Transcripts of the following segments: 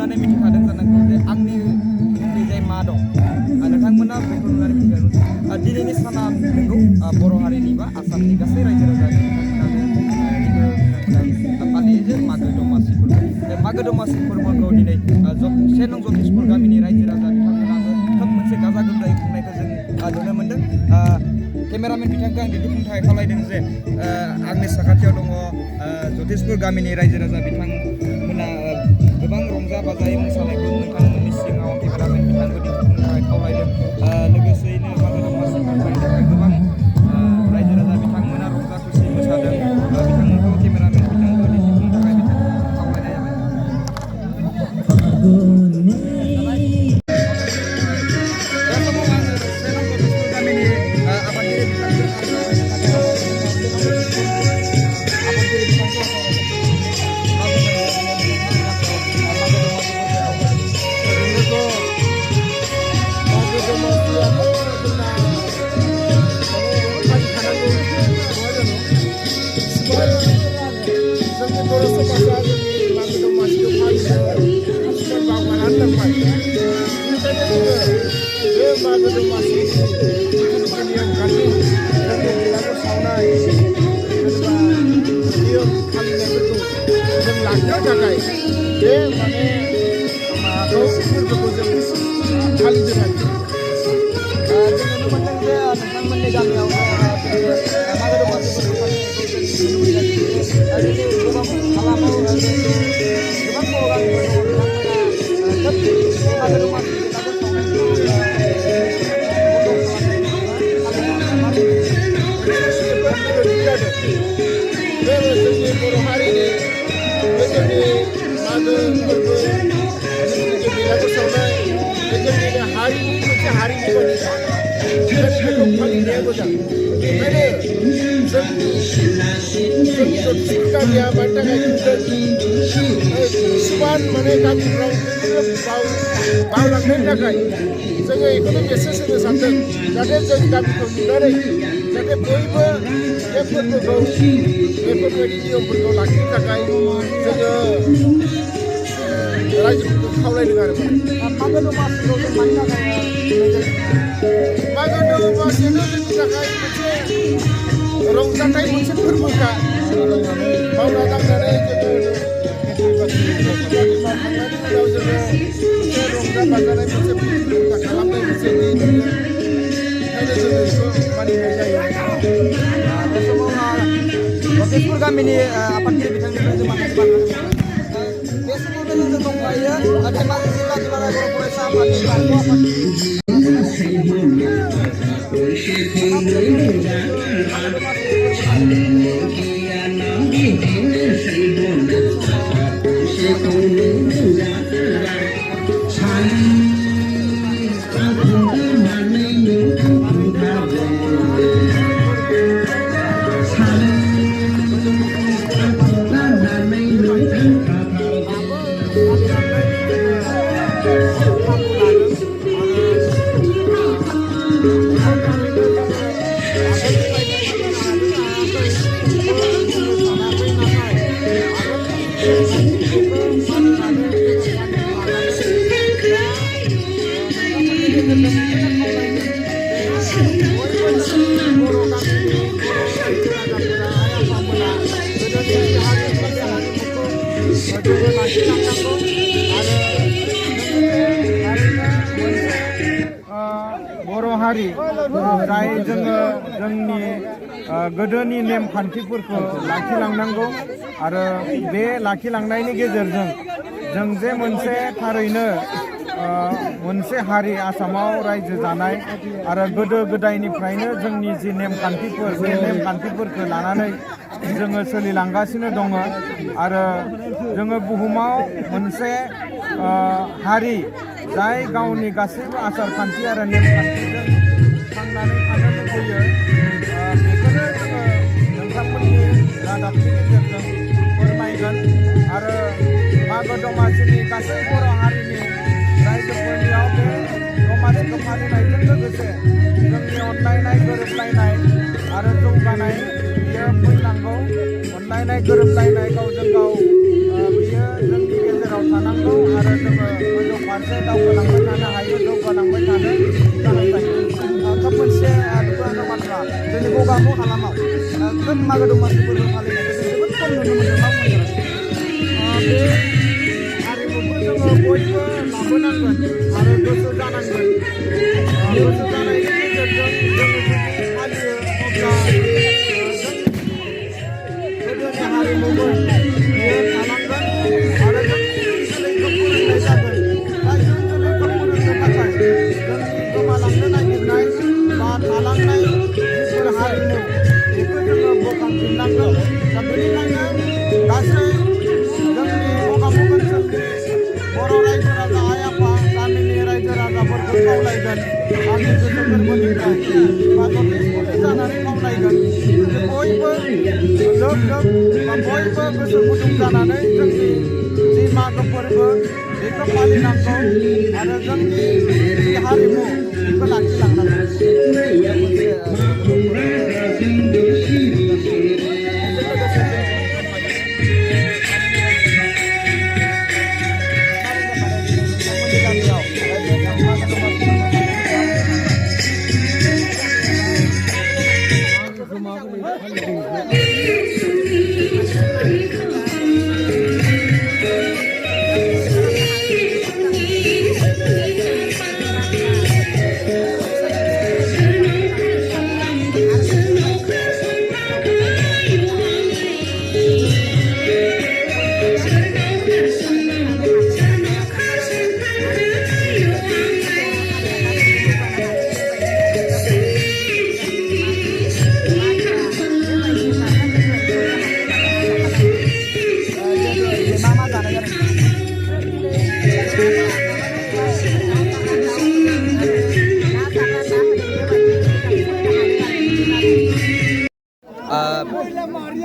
नुनानै मिथिखादों जानांगौ जे आंनि उन्दै जाय मा दं नोंथांमोना बेखौ नुनानै मिथिखादों दिनैनि साना नंगौ बर' हारिनि बा आसामनि गासै रायजो राजानि बिथांमोना बे बिथांमोना फालियो जे मागो दमासि फोरबो बे मागो दमासि फोरबोखौ दिनै 1 नं जतिसपुर गामिनि रायजो राजा बिथांमोनाबो खोब मोनसे गाजा गोमजायै खुंनायखौ जों नुनो मोन्दों। केमेरामेन बिथांखौ आं दिन्थिफुंनो थाखाय खावलायदों जे आंनि साखाथियाव दङ जतिसपुर गामिनि रायजो राजा बिथांमोना गोबां रंजा बाजायै मोसानायखौ नोंथांमोननि सिगाङाव केमेरामेन बिथांखौ दिन्थिफुंनो थाखाय खावलायदों। लोगोसेयैनो मागो दमासि फोरबोनि थाखाय गोबां रायजो राजा बिथांमोना रंजा खुसि मोसादों। बिथांमोनखौ केमेरामेन बिथांखौ दिन्थिफुंनो थाखाय बिथांमोनखौ खावलायनाय जाबाय। बे समाव आङो 1 नं जतिसपुर गामिनि आफादगिरि बिथांजों आफादगिरि बिथांखौ मागो दमासियाथ' जोंना फालिखानांगौ नङा जानो जोंनि बर' समाजा जोंनि मागो दमासिखौ फालिनो आथिखाल बावगारनानै थांबाय। बेनिखायनो जोङो बे मागो दमासि जिथुनाखि नियम खान्थि जोंनि बेलागुर सावनाय जेनेबा नियम फालिनायफोरखौ जों लाखिनो थाखाय बे माबाखौ फोरबोखौ जों फालिदों आरो जों नुनो मोनदों जे नोंथांमोननि गामियाव मागो दमासि फोरबो फालिनायखौ जों नुनो मोनगासिनो गोबां हालामाव गोबां बर' गामिफोर दङ बिथांमोना खोब बे मागो दमासि बेलागुर सावनायखौ जोबोद गोरोन्थि जादों। बे जोंनि बर' हारिनि बे जोंनि मागो फोरबो जिथुनाखि बेलागुर सावनाय बे जोंनिनो हारिनि मोनसे हारिमुवानिखा ओंखायनो बेखौ फालिनाया मोजां। ओंखायनो जोंनि जतिसपुर गामिया मानि थाखाय किसुमान गामिफ्राव बेफोरो बावलांनायनि थाखाय जोङो बेखौनो मेसेज होनो सानदों जाहाथे जों गामिखौ नुनानै जाहाथे बयबो बे फोरबोखौ बेफोरबायदि नियमफोरखौ लाखिनो थाखाय जोङो रायजोफोरखौ खावलायदों आरो मागो दमासिखौ जों मानि थाखाय मागो दमासियाथ' जोंनि थाखाय मोनसे रंजाथाइ मोनसे फोरबोखा मावना दांनानै जोङो खेथि मावखांनायनि उनाव जोङो मोनसे रंजा बाजानाय मोनसे फोरबो खालामनाय मोनसे दिन ओंखायनो जोङो बेखौ मानिनाय जायो। बे समाव जतिसपुर गामिनि आफादगिरि बिथांनिफ्राय जों माखासे बाथ्रा बे समाव जों दंफायो धेमाजि जिल्ला दुलाराय बर' फरायसा आफादनि बारग' बर' हारि जाय जोङो जोंनि गोदोनि नेमखान्थिफोरखौ लाखिलांनांगौ आरो बे लाखिलांनायनि गेजेरजों जों जे मोनसे थारैनो मोनसे हारि आसामाव रायजो जानाय आरो गोदो गोदायनिफ्रायनो जोंनि जि नेमखान्थिफोर बे नेमखान्थिफोरखौ लानानै जोङो सोलिलांगासिनो दङ आरो जोङो बुहुमाव मोनसे हारि जाय गावनि गासैबो आसार खान्थि आरो नेमखान्थिजों थांनानै थानो लुबैयो बेखौनो जोङो नोंथांमोननि रादाबनि गेजेरजों फोरमायगोन आरो मागो दमासिनि गासै बर' हारिनि रायजोफोरनियाव बे दमासिखौ फालिनायजों लोगोसे जोंनि अनलायनाय गोरोबलायनाय आरो जौगानाय बियो फैनांगौ। अनलायनाय गोरोबलायनाय गावजों गाव बियो जोंनि गेजेराव थानांगौ आरो जों गोजौ फारसे दावगालांबाय थानो हायो जौगालांबाय थानो गाहाम जायो खोब मोनसे दुखुनांथाव बाथ्रा जोंनि गगामु हालामाव खोब मागो दमासि फोरबो फालिनायखौ जों जोबोद खम नुनो मोन्दों मा बुंनो बे हारिमुखौ जोङो बयबो लाबोनांगोन आरो गोसो जानांगोन गोसो जानायनि गेजेरजों जोङो जुदि फालियो अब्ला गोदोनि हारिमुमोन बियो थालांगोन आरो जोंनि जोलैखौ फोरोंनाय जागोन दा इयुन जोलैखौ फोरोंनो थाखाय जोंनि गोमालांनो नागिरनाय बा थालांनाय जिफोर हारिमु बेखौ जोङो बोखांफिननांगोन दा बेनिखायनो गासै जोंनि गगामुग ओनसोलनि बर' रायजो राजा आइ आफा गामिनि रायजो राजाफोरखौ खावलायगोन आंनि गोसो गोरबोनिफ्राय बा जथेस्टनि जानानै खावलायगोन बयबो लोब लोब बा बयबो गोसो गुदुं जानानै जोंनि जि मागो फोरबो बेखौ फालिनांगौ आरो जोंनि जि हारिमु बेखौ लाखिलांनांगौ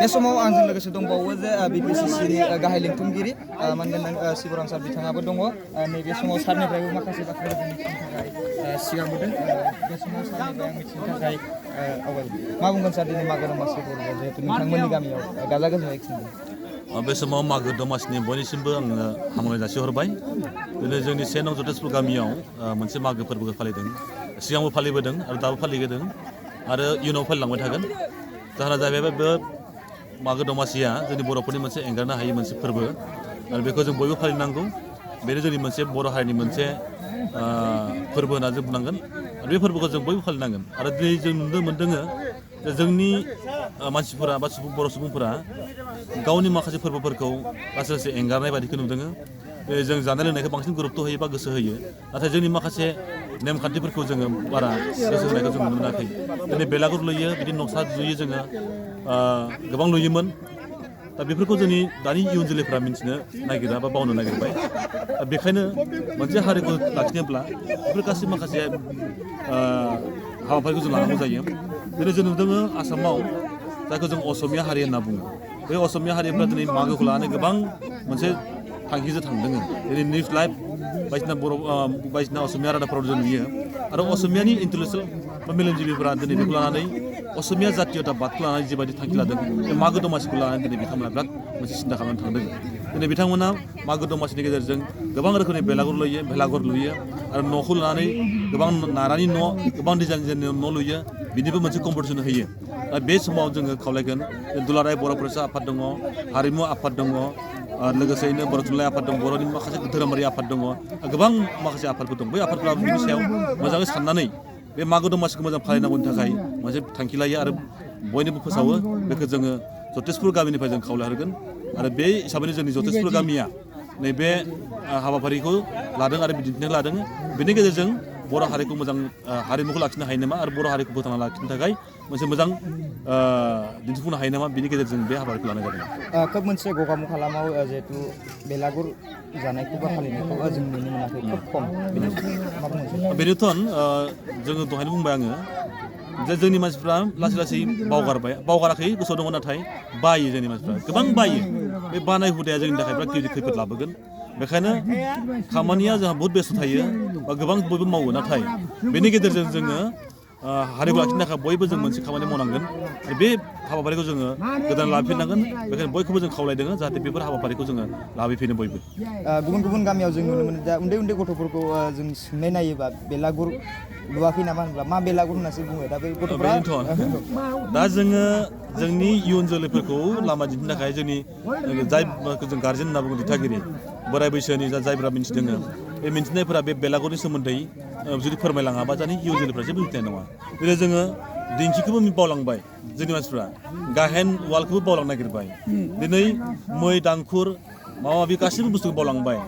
बे समाव आंजों लोगोसे दंबावो जे BPCCनि गाहाय लिंथुमगिरि मानगोनां शिबराम सार बिथाङाबो दङ नैबे समाव सारनिफ्रायबो माखासे बाथ्रा मिथिनो थाखाय सिगांबोदों बे समाव सारनिफ्राय आं मिथिनो थाखाय मा बुंगोन सार दिनै मागो दमासि फोरबो जिहेतु नोंथांमोननि गामियाव गाजा गोमजायै खुंदों बे समाव मागो दमासिनि बयनिसिमबो आङो हामलायनाय जासिहरबाय दिनै जोंनि 1 नं जतेसपुर गामियाव मोनसे मागो फोरबोखौ फालिदों सिगांबो फालिबोदों आरो दाबो फालिबोदों आरो इयुनाव फालिलांबाय थागोन जाहोना जाहैबाय बे मागो दमासिया जोंनि बर'फोरनि मोनसे एंगारनो हायै मोनसे फोरबो आरो बेखौ जों बयबो फालिनांगौ बेनो जोंनि मोनसे बर' हारिनि मोनसे फोरबो होनना जों बुंनांगोन आरो बे फोरबोखौ जों बयबो फालिनांगोन आरो दिनै जों नुनो मोन्दों जे जोंनि मानसिफोरा बा बर' सुबुंफोरा गावनि माखासे फोरबोफोरखौ लासै लासै एंगारनाय बायदिखौ नुदों जों जानाय लोंनायखौ बांसिन गुरुत्त होयो बा गोसो होयो नाथाय जोंनि माखासे नेमखान्थिफोरखौ जोङो बारा गोसो होनायखौ जों नुनो मोनाखै दिनै बेलागुर लुयो बिदिनो न'सा लुयो जोङो गोबां लुयोमोन दा बेफोरखौ जोंनि दानि इयुन जोलैफ्रा मिन्थिनो नागिरा बा बावनो नागिरबाय दा बेखायनो मोनसे हारिखौ लाखिनोब्ला बेफोर गासै माखासे हाबाफारिखौ जों लानांगौ जायो दिनै जों नुदों आसामाव जायखौ जों असमिया हारि होनना बुङो बे असमिया हारिफ्रा दिनै मागोखौ लानानै गोबां मोनसे थांखिजों थांदों दिनै निउस लाइभ बायदिसिना बर' बायदिसिना असमिया रादाबफोराव जों नुयो आरो असमियानि इन्टेलेक्सुयेल बा मेलेमजिबिफोरा दिनै बेखौ लानानै असमिया जातीयताबादखौ लानानै जिबायदि थांखि लादों बे मागो दमासिखौ लानानै दिनै बिथांमोना बिराद मोनसे सिन्था खालामनानै थांदों दिनै बिथांमोना मागो दमासिनि गेजेरजों गोबां रोखोमनि बेलागुर लुयो आरो न'खौ लानानै गोबां नारानि न' गोबां डिजाइन डिजाइननि न' लुयो बिनिबो मोनसे कम्पिटिसन होयो दा बे समाव जोङो खावलायगोन दुलाराय बर' फरायसा आफाद दङ हारिमु आफाद दङ लोगोसेयैनो बर' थुनलाइ आफाद दं बर'नि माखासे धोरोमारि आफाद दङ गोबां माखासे आफादफोर दं बै आफादफोरा बिनि सायाव मोजाङै साननानै बे मागो दमासिखौ मोजां फालिनांगौनि थाखाय मोनसे थांखि लायो आरो बयनिबो फोसावो बेखौ जोङो जतेसपुर गामिनिफ्राय जों खावलायहरगोन आरो बे हिसाबैनो जोंनि जतेसपुर गामिया नैबे हाबाफारिखौ लादों आरो बिदिन्थिखौ लादों बेनि गेजेरजों बर' हारिखौ मोजां हारिमुखौ लाखिनो हायो नामा आरो बर' हारिखौ फोथांना लाखिनो थाखाय मोनसे मोजां दिन्थिफुंनो हायो नामा बिनि गेजेरजों बे हाबाफारिखौ लानाय जादों खोब मोनसे गगामुग हालामाव जिहेतु बेलागुर जानायखौ बा फालिनायखौ जों नुनो मोनाखै खोब खम बेनोथ' जोङो दहायनो बुंबाय आङो जे जोंनि मानसिफ्रा लासै लासै बावगाराखै गोसोआव दङ नाथाय बायो जोंनि मानसिफ्रा गोबां बायो बे बानाय हुदाया जोंनि थाखाय बिराद गिदिर खैफोद लाबोगोन बेखायनो खामानिया जोंहा बहुद बेस्थ' थायो बा गोबां बयबो मावो नाथाय बेनि गेजेरजों जोङो हारिखौ लाखिनो थाखाय बयबो जों मोनसे खामानि मावनांगोन आरो बे हाबाफारिखौ जोङो गोदान लाफिननांगोन बेखायनो बयखौबो जों खावलायदों जाहाथे बेफोर हाबाफारिखौ जोङो लाबोफिनो बयबो गुबुन गुबुन गामियाव जों नुनो मोनो दा उन्दै उन्दै गथ'फोरखौ जों सोंनाय नायोबा बेलागुर लुवाखै नामा होनब्ला मा बेलागुर होननासो बुङो दा बे गथ'फ्रा दा जोङो जोंनि इयुन जोलैफोरखौ लामा दिन्थिनो थाखाय जोंनि जाय जों गार्जेन होनना बुङो दिथागिरि बोराय बैसोनि जायफोरा मिन्थिदों बे मिन्थिनायफोरा बे बेलागुरनि सोमोन्दै जुदि फोरमायलाङाबा जोंनि इयुन जोलैफ्रा जेबो मिथिनाय नङा जेरै जोङो दिंखिखौबो बावलांबाय जोंनि मानसिफ्रा गाहेन उवालखौबो बावलांनो नागिरबाय दिनै मै दांखुर माबा माबि गासैबो बुस्थुखौ बावलांबाय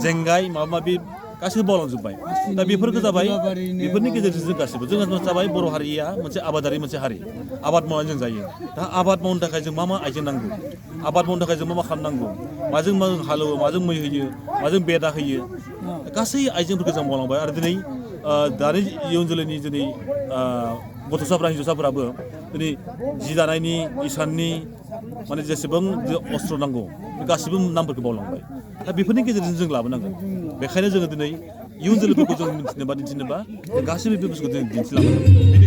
जेंगाय माबा माबि गासैबो बावलांजोब्बाय दा बेफोरखौ जाबाय बेफोरनि गेजेरजों जों गासैबो जोंहा जाबाय बर' हारिया मोनसे आबादारि मोनसे हारि आबाद मावनानै जों जायो दा आबाद मावनो थाखाय जों मा आइजें नांगौ आबाद मावनो थाखाय जों मा खालामनांगौ माजों मा हालेवो माजों मै होयो माजों बेदा होयो गासै आइजेंफोरखौ जों मावलांबाय आरो दिनै दानि इयुन जोलैनि दिनै गथ'साफ्रा हिन्जावसाफोराबो दिनै जि दानायनि इसाननि माने जेसेबां अस्त्र नांगौ बे गासैबो नामफोरखौ बावलांबाय दा बेफोरनि गेजेरजों जों लाबोनांगोन बेखायनो जोङो दिनै इयुन जोलैफोरखौ जों मिथिनोबा गासैबो बे बुस्थुखौ जों दिन्थिलांनांगोन